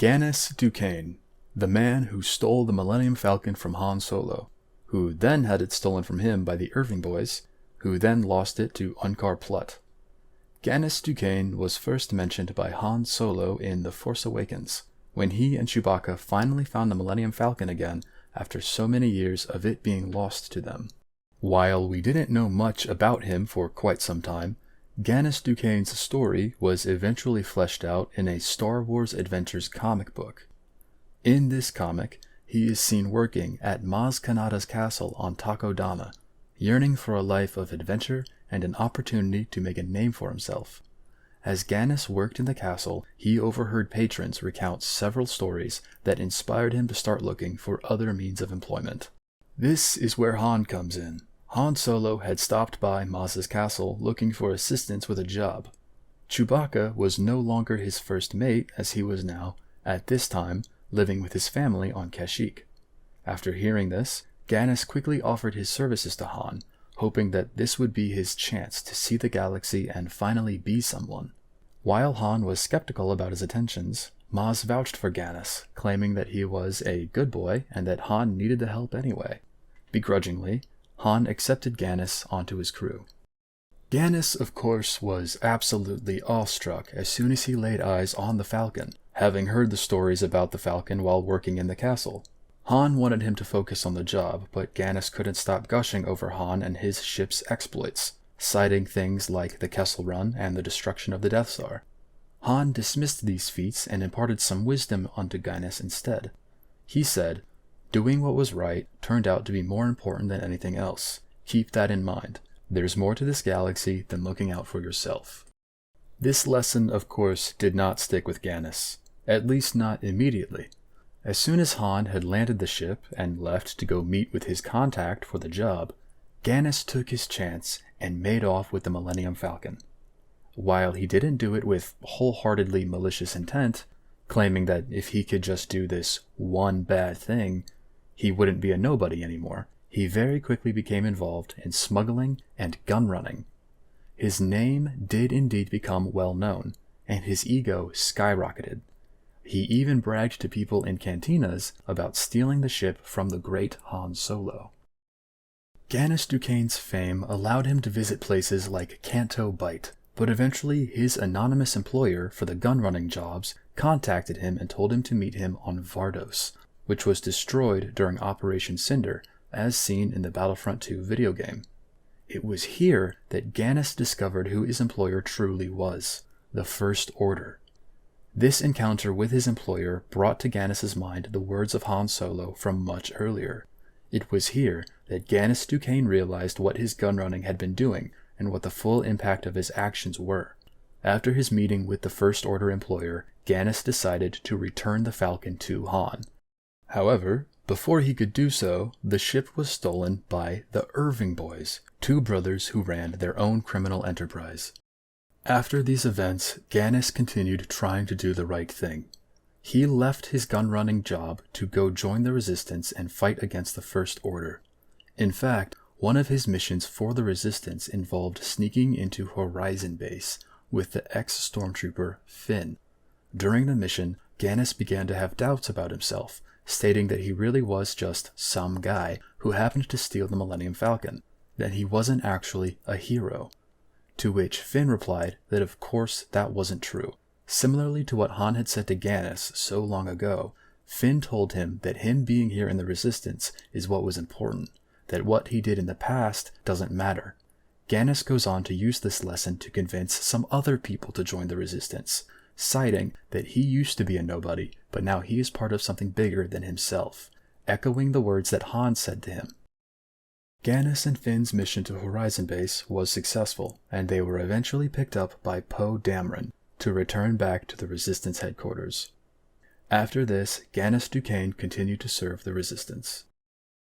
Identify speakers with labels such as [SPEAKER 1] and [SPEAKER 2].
[SPEAKER 1] Gannis Ducain, the man who stole the Millennium Falcon from Han Solo, who then had it stolen from him by the Irving Boys, who then lost it to Unkar Plutt. Gannis Ducain was first mentioned by Han Solo in The Force Awakens, when he and Chewbacca finally found the Millennium Falcon again after so many years of it being lost to them. While we didn't know much about him for quite some time, Gannis Ducain's story was eventually fleshed out in a Star Wars Adventures comic book. In this comic, he is seen working at Maz Kanata's castle on Takodana, yearning for a life of adventure and an opportunity to make a name for himself. As Gannis worked in the castle, he overheard patrons recount several stories that inspired him to start looking for other means of employment. This is where Han comes in. Han Solo had stopped by Maz's castle looking for assistance with a job. Chewbacca was no longer his first mate, as he was now, at this time, living with his family on Kashyyyk. After hearing this, Gannis quickly offered his services to Han, hoping that this would be his chance to see the galaxy and finally be someone. While Han was skeptical about his attentions, Maz vouched for Gannis, claiming that he was a good boy and that Han needed the help anyway. Begrudgingly, Han accepted Gannis onto his crew. Gannis, of course, was absolutely awestruck as soon as he laid eyes on the Falcon, having heard the stories about the Falcon while working in the castle. Han wanted him to focus on the job, but Gannis couldn't stop gushing over Han and his ship's exploits, citing things like the Kessel Run and the destruction of the Death Star. Han dismissed these feats and imparted some wisdom onto Gannis instead. He said, "Doing what was right turned out to be more important than anything else. Keep that in mind. There's more to this galaxy than looking out for yourself." This lesson, of course, did not stick with Gannis, at least not immediately. As soon as Han had landed the ship and left to go meet with his contact for the job, Gannis took his chance and made off with the Millennium Falcon. While he didn't do it with wholeheartedly malicious intent, claiming that if he could just do this one bad thing, he wouldn't be a nobody anymore, he very quickly became involved in smuggling and gun running. His name did indeed become well known, and his ego skyrocketed. He even bragged to people in cantinas about stealing the ship from the great Han Solo. Gannis Ducain's fame allowed him to visit places like Canto Bight, but eventually his anonymous employer for the gun-running jobs contacted him and told him to meet him on Vardos, which was destroyed during Operation Cinder, as seen in the Battlefront II video game. It was here that Gannis discovered who his employer truly was, the First Order. This encounter with his employer brought to Gannis's mind the words of Han Solo from much earlier. It was here that Gannis Ducain realized what his gunrunning had been doing and what the full impact of his actions were. After his meeting with the First Order employer, Gannis decided to return the Falcon to Han. However, before he could do so, the ship was stolen by the Irving Boys, two brothers who ran their own criminal enterprise. After these events, Gannis continued trying to do the right thing. He left his gun-running job to go join the Resistance and fight against the First Order. In fact, one of his missions for the Resistance involved sneaking into Horizon Base with the ex-stormtrooper Finn. During the mission, Gannis began to have doubts about himself, stating that he really was just some guy who happened to steal the Millennium Falcon, that he wasn't actually a hero. To which Finn replied that of course that wasn't true. Similarly to what Han had said to Gannis so long ago, Finn told him that him being here in the Resistance is what was important, that what he did in the past doesn't matter. Gannis goes on to use this lesson to convince some other people to join the Resistance, citing that he used to be a nobody, but now he is part of something bigger than himself, echoing the words that Han said to him. Gannis and Finn's mission to Horizon Base was successful, and they were eventually picked up by Poe Dameron to return back to the Resistance headquarters. After this, Gannis Ducain continued to serve the Resistance.